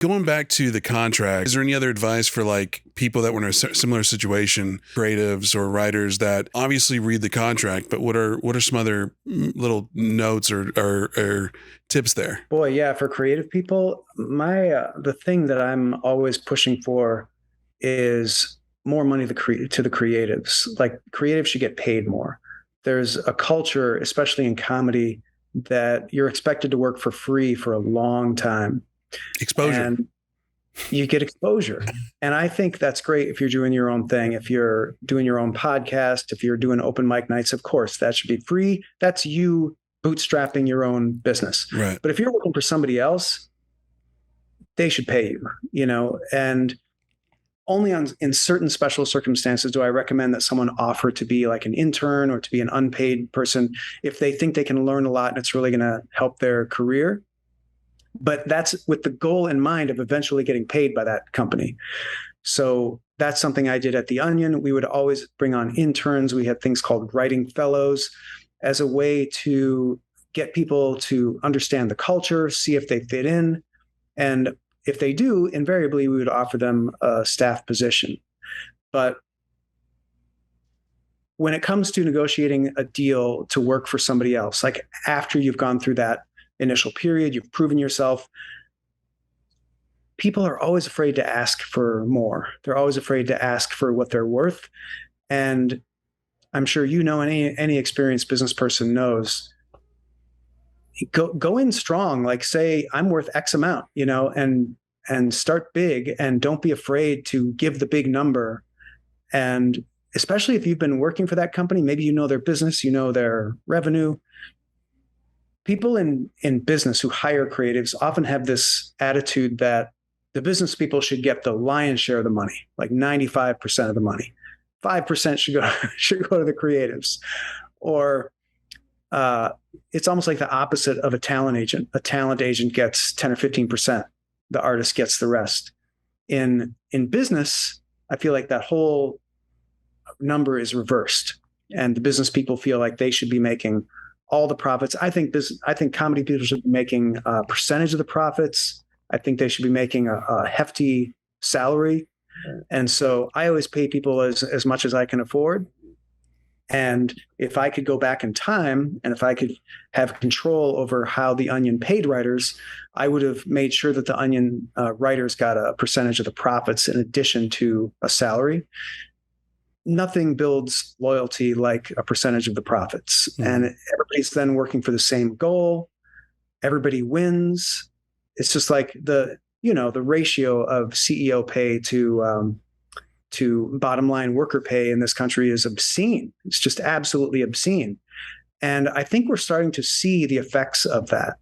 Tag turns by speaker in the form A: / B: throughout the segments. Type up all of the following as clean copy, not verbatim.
A: Going back to the contract, is there any other advice for like people that were in a similar situation, creatives or writers that obviously read the contract, but what are some other little notes or tips there?
B: Boy, yeah, for creative people, the thing that I'm always pushing for is more money to the creatives. Like creatives should get paid more. There's a culture, especially in comedy, that you're expected to work for free for a long time.
A: Exposure.
B: And you get exposure. And I think that's great if you're doing your own thing, if you're doing your own podcast, if you're doing open mic nights, of course, that should be free. That's you bootstrapping your own business.
A: Right.
B: But if you're working for somebody else, they should pay you, and only in certain special circumstances do I recommend that someone offer to be like an intern or to be an unpaid person if they think they can learn a lot and it's really going to help their career. But that's with the goal in mind of eventually getting paid by that company. So that's something I did at The Onion. We would always bring on interns. We had things called writing fellows as a way to get people to understand the culture, see if they fit in. And if they do, invariably, we would offer them a staff position. But when it comes to negotiating a deal to work for somebody else, like after you've gone through that initial period, you've proven yourself, people are always afraid to ask for more. They're always afraid to ask for what they're worth. And I'm sure any experienced business person knows, go in strong, like say I'm worth X amount, and start big, and don't be afraid to give the big number. And especially if you've been working for that company, maybe you know their business, you know their revenue. People in business who hire creatives often have this attitude that the business people should get the lion's share of the money, like 95% of the money. 5% should go to the creatives. Or it's almost like the opposite of a talent agent. A talent agent gets 10 or 15%. The artist gets the rest. In business, I feel like that whole number is reversed, and the business people feel like they should be making all the profits. I think comedy people should be making a percentage of the profits. I think they should be making a hefty salary. And so I always pay people as much as I can afford. And if I could go back in time, and if I could have control over how The Onion paid writers, I would have made sure that The Onion writers got a percentage of the profits in addition to a salary. Nothing builds loyalty like a percentage of the profits. Mm-hmm. And everybody's then working for the same goal. Everybody wins. It's just like the ratio of CEO pay to bottom line worker pay in this country is obscene. It's just absolutely obscene. And I think we're starting to see the effects of that,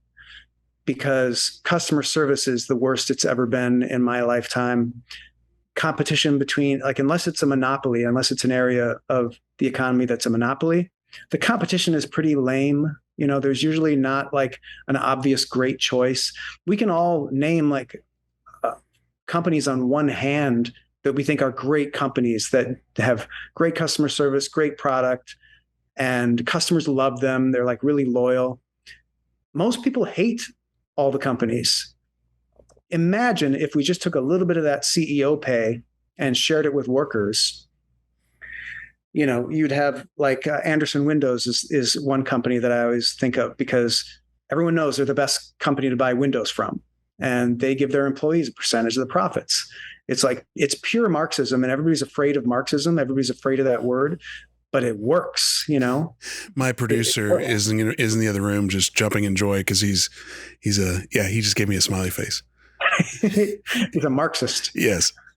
B: because customer service is the worst it's ever been in my lifetime. Competition between, like, unless it's a monopoly, unless it's an area of the economy that's a monopoly, the competition is pretty lame. There's usually not like an obvious great choice. We can all name like companies on one hand that we think are great companies that have great customer service, great product, and customers love them. They're like really loyal. Most people hate all the companies. Imagine if we just took a little bit of that CEO pay and shared it with workers. You'd have like Anderson Windows is one company that I always think of, because everyone knows they're the best company to buy windows from, and they give their employees a percentage of the profits. It's like, it's pure Marxism, and everybody's afraid of Marxism. Everybody's afraid of that word, but it works,
A: My producer is in the other room just jumping in joy because he just gave me a smiley face.
B: He's a Marxist.
A: Yes.